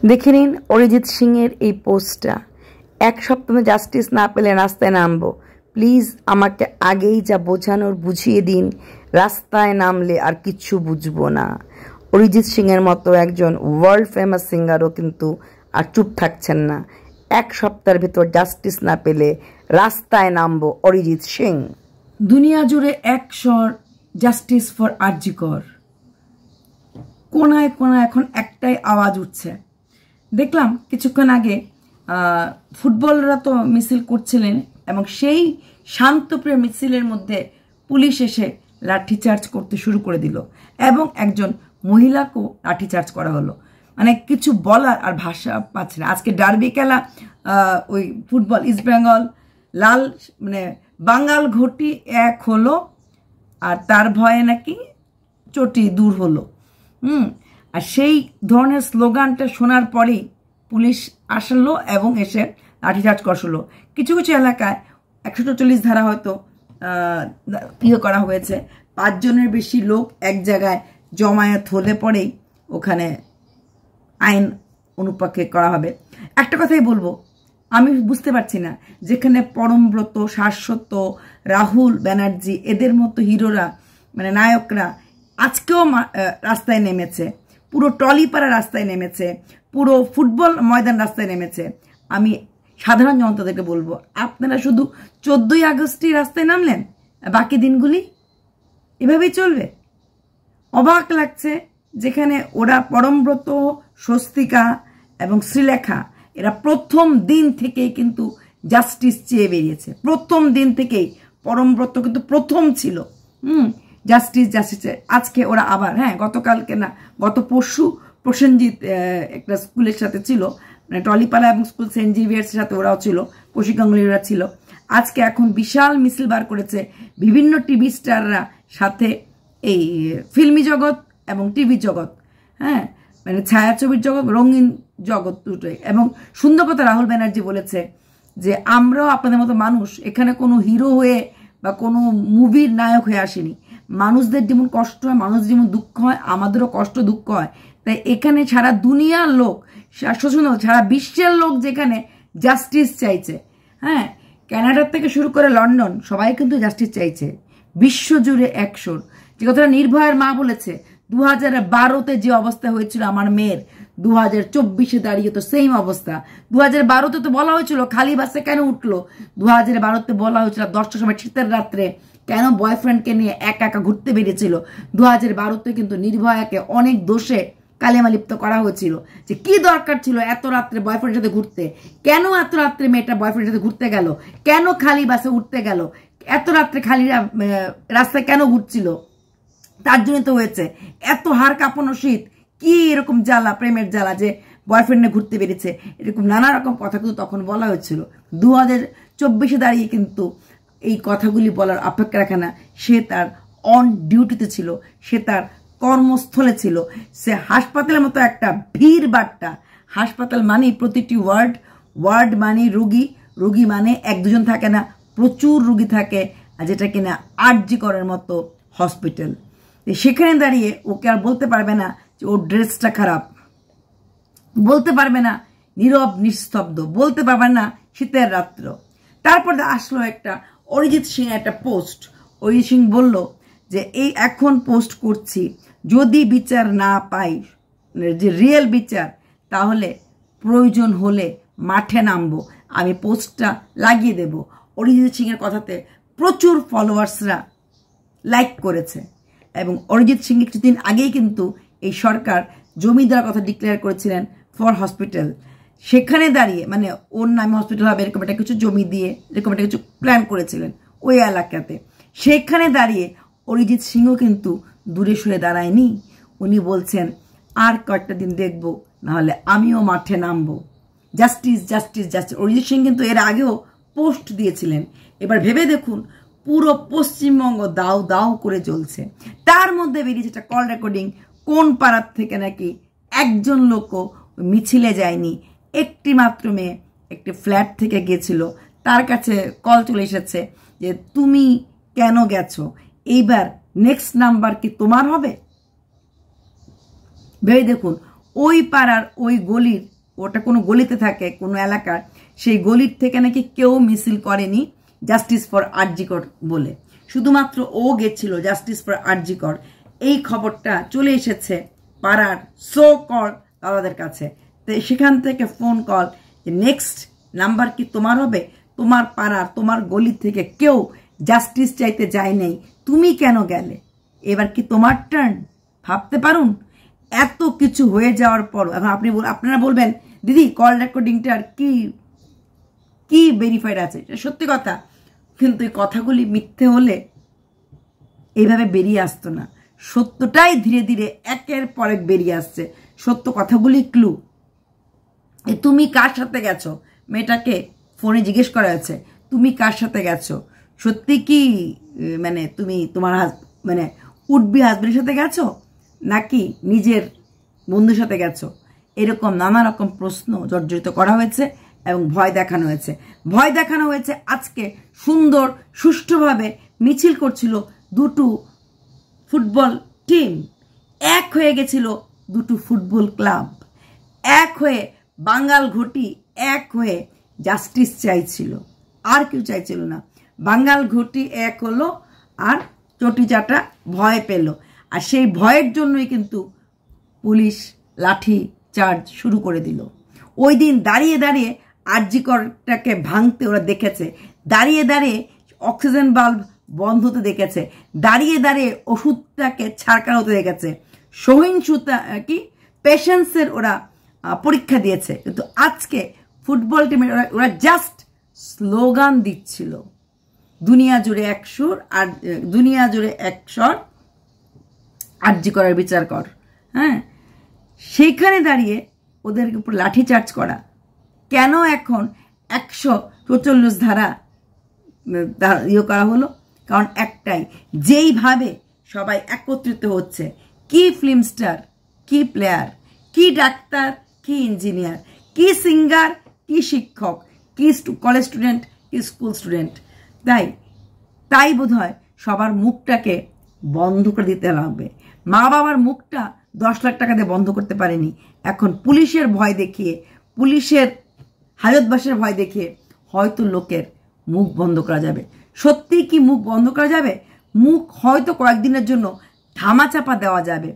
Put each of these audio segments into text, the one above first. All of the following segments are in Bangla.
দেখে নিন অরিজিৎ সিং এর এই পোস্টটা। এক সপ্তাহে জাস্টিস না পেলে রাস্তায় নামবো, প্লিজ আমাকে আগেই যা বোঝানোর বুঝিয়ে দিন, রাস্তায় নামলে আর কিচ্ছু বুঝবো না। অরিজিৎ সিং এর মতো একজন ওয়ার্ল্ড ফেমাস সিঙ্গারও কিন্তু আর চুপ থাকছেন না। এক সপ্তাহের ভিতর জাস্টিস না পেলে রাস্তায় নামবো অরিজিৎ সিং। দুনিয়া জুড়ে এক স্বর, জাস্টিস ফর আরজি কর। কোনায় কোনায় এখন একটাই আওয়াজ উঠছে। দেখলাম কিছুক্ষণ আগে ফুটবলরা তো মিছিল করছিলেন এবং সেই শান্তপ্রিয় মিছিলের মধ্যে পুলিশ এসে লাঠিচার্জ করতে শুরু করে দিল এবং একজন মহিলাকেও লাঠিচার্জ করা হলো। মানে কিছু বলার আর ভাষা পাচ্ছে না। আজকে ডার্বি খেলা, ওই ফুটবল ইস্ট বেঙ্গল লাল মানে বাঙ্গাল ঘটি এক হলো আর তার ভয়ে নাকি চটি দূর হলো। আর সেই ধরনের স্লোগানটা শোনার পরেই পুলিশ আসলো এবং এসে লাঠিচার্জ করলো। কিছু কিছু এলাকায় 144 ধারা হয়তো করা হয়েছে। 5 জনের বেশি লোক এক জায়গায় জমায়েত হলে পরেই ওখানে আইন অনুপাকে করা হবে। একটা কথাই বলবো, আমি বুঝতে পারছি না, যেখানে পরমব্রত, শাশ্বত, রাহুল ব্যানার্জি এদের মতো হিরোরা মানে নায়করা আজকেও রাস্তায় নেমেছে, পুরো টলিপাড়া রাস্তায় নেমেছে, পুরো ফুটবল ময়দান রাস্তায় নেমেছে। আমি সাধারণ জনতাদেরকে বলবো, আপনারা শুধু 14ই আগস্টই রাস্তায় নামলেন, বাকি দিনগুলি এভাবেই চলবে? অবাক লাগছে, যেখানে ওরা পরমব্রত, স্বস্তিকা এবং শ্রীলেখা এরা প্রথম দিন থেকেই কিন্তু জাস্টিস চেয়ে বেরিয়েছে। প্রথম দিন থেকেই পরমব্রত কিন্তু প্রথম ছিল জাস্টিস জাস্টিস। আজকে ওরা আবার গতকালকে না গত পরশু প্রসেনজিৎ একটা স্কুলের সাথে ছিল, মানে টলিপাড়া এবং স্কুল সেন্ট জেভিয়ার্সের সাথে ওরাও ছিল, কৌশিক গাঙ্গুলিরা ছিল। আজকে এখন বিশাল মিছিল বার করেছে বিভিন্ন টিভি স্টাররা, সাথে এই ফিল্মি জগৎ এবং টিভি জগৎ, মানে ছায়াছবির জগৎ, রঙিন জগৎ দুটোই। এবং সুন্দর কথা রাহুল ব্যানার্জি বলেছে যে আমরাও আপনাদের মতো মানুষ, এখানে কোনো হিরো হয়ে বা কোনো মুভির নায়ক হয়ে আসেনি। মানুষদের যেমন কষ্ট হয়, মানুষদের যেমন দুঃখ হয়, আমাদেরও কষ্ট দুঃখ হয়। তাই এখানে সারা দুনিয়ার লোক, সারা বিশ্বের লোক যেখানে জাস্টিস চাইছে, কানাডার থেকে শুরু করে লন্ডন সবাই কিন্তু জাস্টিস চাইছে। বিশ্বজুড়ে একশোর যে কথাটা নির্ভয়ার মা বলেছে, 2012-তে যে অবস্থা হয়েছিল আমার মেয়ের, 2024-এ দাঁড়িয়ে তো সেম অবস্থা। 2012-তে তো বলা হয়েছিল খালি বাসে কেন উঠলো, 2012-তে বলা হয়েছিল 10টার সময় শীতের রাত্রে কেন বয়ফ্রেন্ডকে নিয়ে একা একা ঘুরতে বেরিয়েছিল। 2012-তে কিন্তু নির্ভয়াকে অনেক দোষে কালেমা লিপ্ত করা হয়েছিল, যে কি দরকার ছিল এত রাত্রে বয়ফ্রেন্ডের সাথে ঘুরতে, কেন এত রাত্রে মেয়েটা বয়ফ্রেন্ডের সাথে ঘুরতে গেল, কেন খালি বাসে উঠতে গেল, এত রাত্রে খালি রাস্তায় কেন ঘুরছিল, তার জন্য তো হয়েছে এত হাড় কাঁপানো শীত, কি এরকম জ্বালা, প্রেমের জ্বালা যে বয়ফ্রেন্ডে ঘুরতে বেরিয়েছে, এরকম নানা রকম কথা কিন্তু তখন বলা হয়েছিল। 2024-এ দাঁড়িয়ে কিন্তু এই কথাগুলি বলার অপেক্ষা রাখে না। সে তার অন ডিউটিতে ছিল, সে তার কর্মস্থলে ছিল, সে হাসপাতালের মতো একটা ভিড় বাট্টা। হাসপাতাল মানেই প্রতিটি ওয়ার্ড মানে রোগী, রোগী মানে 1-2 জন থাকে না, প্রচুর রোগী থাকে, আর যেটা কিনা আরজি করার মতো হসপিটাল। সেখানে দাঁড়িয়ে ওকে আর বলতে পারবে না যে ওর ড্রেসটা খারাপ, বলতে পারবে না নীরব নিস্তব্ধ, বলতে পারবে না শীতের রাত্র। তারপরে আসলো একটা অরিজিৎ সিং একটা পোস্ট। অরিজিৎ সিং বলল যে এই এখন পোস্ট করছি, যদি বিচার না পাই, যে রিয়েল বিচার, তাহলে প্রয়োজন হলে মাঠে নামবো, আমি পোস্টটা লাগিয়ে দেব। অরিজিৎ সিং এর কথাতে প্রচুর ফলোয়ার্সরা লাইক করেছে। এবং অরিজিৎ সিং কিছুদিন আগেই কিন্তু এই সরকার জমি দেওয়ার কথা ডিক্লেয়ার করেছিলেন ফর হসপিটাল। সেখানে দাঁড়িয়ে মানে ওর নামে হসপিটাল হবে এরকম একটা কিছু জমি দিয়ে এরকম একটা কিছু প্ল্যান করেছিলেন ওই এলাকাতে। সেখানে দাঁড়িয়ে অরিজিৎ সিংও কিন্তু দূরে সরে দাঁড়ায়নি। উনি বলছেন আর কয়েকটা দিন দেখবো, নাহলে আমিও মাঠে নামবো, justice justice justice. Arijit Singh কিন্তু এর আগেও পোস্ট দিয়েছিলেন। এবার ভেবে দেখুন, পুরো পশ্চিমবঙ্গ দাও দাও করে চলছে। তার মধ্যে বেরিয়েছে একটা কল রেকর্ডিং, কোন পাড়ার থেকে নাকি একজন লোকও মিছিলে যায়নি, একটি মাত্র মেয়ে একটি ফ্ল্যাট থেকে গেছিল, তার কাছে কল চলে এসেছে যে তুমি কেন গেছো, এইবার নেক্সট নাম্বার কি তোমার হবে? ভেবে দেখুন, ওই পাড়ার ওই গলির ওটা কোনো গলিতে থাকে কোনো এলাকার, সেই গলির থেকে নাকি কেউ মিছিল করেনি জাস্টিস ফর আরজি কর বলে, শুধুমাত্র ও গেছিল জাস্টিস ফর আরজি কর। এই খবরটা চলে এসেছে পাড়ার সো কল দাদাদের কাছে। তো সেখান থেকে ফোন কল, নেক্সট নাম্বার কি তোমার হবে? তোমার পাড়ার তোমার গলি থেকে কেউ জাস্টিস চাইতে যায় নাই, তুমি কেন গেলে? এবার কি তোমার টার্ন? ভাবতে পারুন এত কিছু হয়ে যাওয়ার পর এখন আপনারা বলবেন দিদি কল রেকর্ডিংটার কি ভেরিফাইড আছে? সত্যি কথা, কিন্তু এই কথাগুলি মিথ্যে হলে এইভাবে বেরিয়ে আসতো না। সত্যটাই ধীরে ধীরে একের পর এক বেরিয়ে আসছে। সত্য কথাগুলি ক্লু। তুমি কার সাথে গেছো? মেয়েটাকে ফোনে জিজ্ঞেস করা হয়েছে তুমি কার সাথে গেছো? সত্যি কি মানে তুমি তোমার মানে উডবি হাজবেন্ডের সাথে গেছো নাকি নিজের বন্ধুর সাথে গেছো? এরকম নানা রকম প্রশ্ন জর্জরিত করা হয়েছে এবং ভয় দেখানো হয়েছে। ভয় দেখানো হয়েছে আজকে সুন্দর সুষ্ঠুভাবে মিছিল করছিল দুটো ফুটবল টিম, এক হয়ে গেছিল দুটো ফুটবল ক্লাব, এক হয়ে বাঙাল ঘটি এক হয়ে জাস্টিস চাইছিল, আর কেউ চাইছিল না। বাঙাল ঘটি এক হলো আর চটিচাটা ভয় পেল, আর সেই ভয়ের জন্যই কিন্তু পুলিশ লাঠি চার্জ শুরু করে দিল। ওই দিন দাঁড়িয়ে দাঁড়িয়ে আরজি করটাকে ভাঙতে ওরা দেখেছে, দাঁড়িয়ে দাঁড়িয়ে অক্সিজেন বাল্ব বন্ধ হতে দেখেছে, দাঁড়িয়ে দাঁড়িয়ে ওষুধটাকে ছাড়কার হতে দেখেছে, সহিংসতা কি পেশেন্সের ওরা পরীক্ষা দিয়েছে। কিন্তু আজকে ফুটবল টিমের ওরা জাস্ট স্লোগান দিচ্ছিল দুনিয়া জুড়ে এক সুর আর দুনিয়া জুড়ে এক স্বর, আরজি করার বিচার কর। হ্যাঁ, সেইখানে দাঁড়িয়ে ওদের উপর লাঠি চার্জ করা কেন? এখন 144 ধারা ইয়ে করা হলো কারণ একটাই, যেইভাবে সবাই একত্রিত হচ্ছে, কি ফিল্ম স্টার, কি প্লেয়ার, কি ডাক্তার, কি ইঞ্জিনিয়ার, কি সিঙ্গার, কি শিক্ষক, কি কলেজ স্টুডেন্ট, কি স্কুল স্টুডেন্ট, তাই বোধ হয় সবার মুখটাকে বন্ধ করে দিতে লাগবে। মা বাবার মুখটা 10 লাখ টাকা দিয়ে বন্ধ করতে পারেনি, এখন পুলিশের ভয় দেখিয়ে, পুলিশের হাজতবাসের ভয় দেখিয়ে হয়তো লোকের মুখ বন্ধ করা যাবে। সত্যি কি মুখ বন্ধ করা যাবে? মুখ হয়তো কয়েকদিনের জন্য ধামাচাপা দেওয়া যাবে,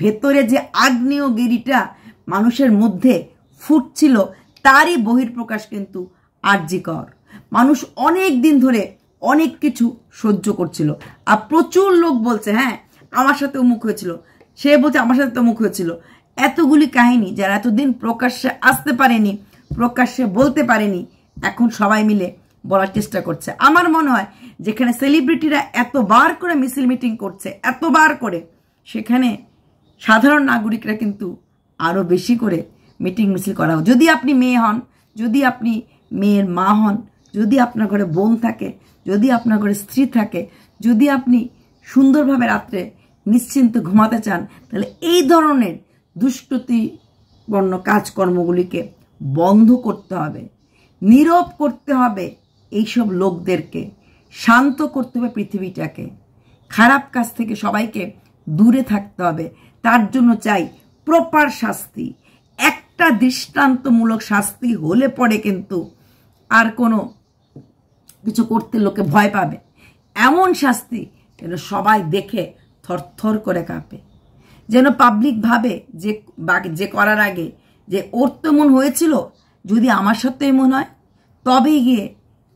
ভেতরে যে আগ্নেয়গিরিটা মানুষের মধ্যে ফুটছিল তারই বহিঃপ্রকাশ কিন্তু আরজি কর। মানুষ অনেক দিন ধরে অনেক কিছু সহ্য করছিল, আর প্রচুর লোক বলছে হ্যাঁ আমার সাথে অমুক হয়েছিল, সে বলছে আমার সাথে অমুক হয়েছিল। এতগুলি কাহিনী যারা এতদিন প্রকাশ্যে আসতে পারেনি, প্রকাশ্যে বলতে পারেনি, এখন সবাই মিলে বলার চেষ্টা করছে। আমার মনে হয় যেখানে সেলিব্রিটিরা এতবার করে মিছিল মিটিং করছে, এতবার করে, সেখানে সাধারণ নাগরিকরা কিন্তু আরো বেশি করে মিটিং মিছিল করা হোক। যদি আপনি মেয়ে হন, যদি আপনি মেয়ের মা হন, যদি আপনার ঘরে বোন থাকে, যদি আপনার ঘরে স্ত্রী থাকে, যদি আপনি সুন্দরভাবে রাত্রে নিশ্চিন্ত ঘুমাতে চান, তাহলে এই ধরনের দুষ্কৃতিপূর্ণ কাজকর্মগুলিকে বন্ধ করতে হবে, নীরব করতে হবে এইসব লোকদেরকে, শান্ত করতে হবে পৃথিবীটাকে, খারাপ কাজ থেকে সবাইকে দূরে থাকতে হবে। তার জন্য চাই প্রপার শাস্তি, একটা দৃষ্টান্তমূলক শাস্তি হলে পরে কিন্তু আর কোনো কিছু করতে লোকে ভয় পাবে। এমন শাস্তি যেন সবাই দেখে থরথর করে কাঁপে, যেন পাবলিক ভাবে যে করার আগে যে ওর তো মন হয়েছিল, যদি আমার সাথে এমন হয় তবেই গিয়ে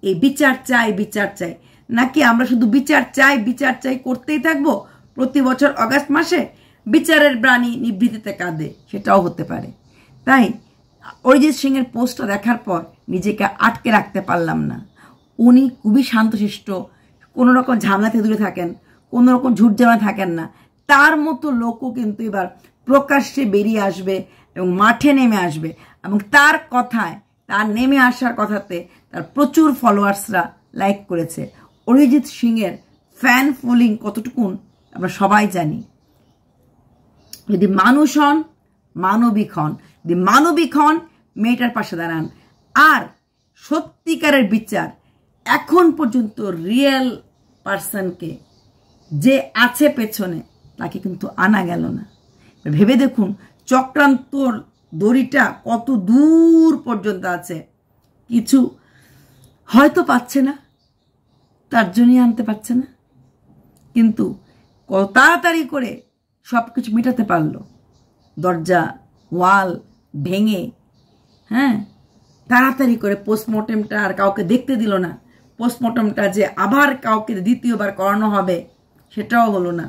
এই বিচার চাই বিচার চাই, নাকি আমরা শুধু বিচার চাই করতেই থাকবো, প্রতি বছর অগাস্ট মাসে বিচারের প্রাণী নিভৃতিতে কাঁদে, সেটাও হতে পারে। তাই অরিজিৎ সিং এর পোস্টটা দেখার পর নিজেকে আটকে রাখতে পারলাম না। উনি খুবই শান্তশিষ্ট, কোনো রকম ঝামেলা থেকে দূরে থাকেন, কোনো রকম ঝুটঝামেলা থাকেন না। তার মতো লোকও কিন্তু এবার প্রকাশ্যে বেরিয়ে আসবে এবং মাঠে নেমে আসবে, এবং তার কথায়, তার নেমে আসার কথাতে তার প্রচুর ফলোয়ার্সরা লাইক করেছে। অরিজিৎ সিং এর ফ্যান ফলোইং কতটুকুন আমরা সবাই জানি। যদি মানুষ হন, মানবিক হন, যদি মানবিক হন মেয়েটার পাশে দাঁড়ান, আর সত্যিকারের বিচার এখন পর্যন্ত রিয়েল পার্সনকে যে আছে পেছনে তাকে কিন্তু আনা গেল না। ভেবে দেখুন, চক্রান্তর দড়িটা কত দূর পর্যন্ত আছে, কিছু হয়তো পাচ্ছে না, তার জন্যই আনতে পারছে না, কিন্তু কত তাড়াতাড়ি করে সব কিছু মেটাতে পারলো। দরজা ওয়াল ভেঙে, হ্যাঁ, তাড়াতাড়ি করে পোস্টমর্টেমটা আর কাউকে দেখতে দিল না। পোস্টমর্টেমটা যে আবার কাউকে দ্বিতীয়বার করানো হবে সেটাও হলো না।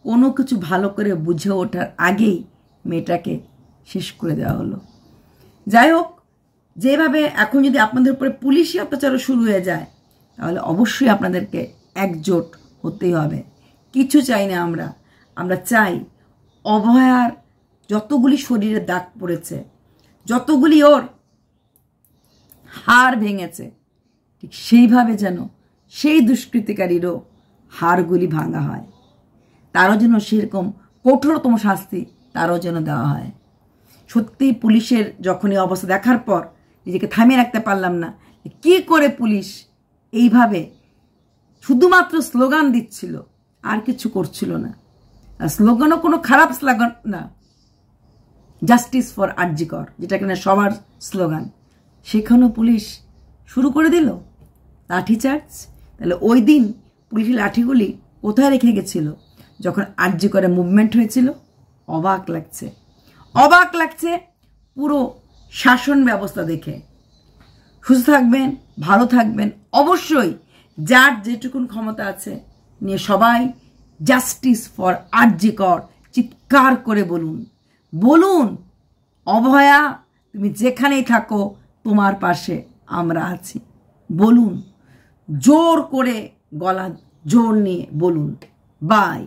কোনো কিছু ভালো করে বুঝে ওঠার আগেই মেয়েটাকে শেষ করে দেওয়া হলো। যাই হোক, যেভাবে এখন যদি আপনাদের উপরে পুলিশি অত্যাচারও শুরু হয়ে যায়, তাহলে অবশ্যই আপনাদেরকে একজোট হতেই হবে। কিছু চাই না আমরা চাই অভয়ার যতগুলি শরীরে দাগ পড়েছে, যতগুলি ওর হাড় ভেঙেছে, ঠিক সেইভাবে যেন সেই দুষ্কৃতিকারীরও হাড়গুলি ভাঙা হয়, তারও যেন সেরকম কঠোরতম শাস্তি তারও যেন দেওয়া হয়। সত্যি পুলিশের যখনই অবস্থা দেখার পর নিজেকে থামিয়ে রাখতে পারলাম না। কি করে পুলিশ এইভাবে শুধুমাত্র স্লোগান দিচ্ছিল, আর কিছু করছিল না। আর স্লোগানও কোনো খারাপ স্লোগান না, জাস্টিস ফর আরজি কর, যেটা কিনা সবার স্লোগান, সেখানেও পুলিশ শুরু করে দিল লাঠিচার্জ। তাহলে ওই দিন পুলিশের লাঠিগুলি কোথায় রেখে গেছিল যখন আরজি করে মুভমেন্ট হয়েছিল? অবাক লাগছে, অবাক লাগছে পুরো শাসন ব্যবস্থা দেখে। সুস্থ থাকবেন, ভালো থাকবেন, অবশ্যই যার যেটুকুন ক্ষমতা আছে নিয়ে সবাই জাস্টিস ফর আরজি কর চিৎকার করে বলুন, বলুন অভয়া তুমি যেখানেই থাকো তোমার পাশে আমরা আছি, বলুন জোর করে, গলা জোর নিয়ে বলুন। বাই।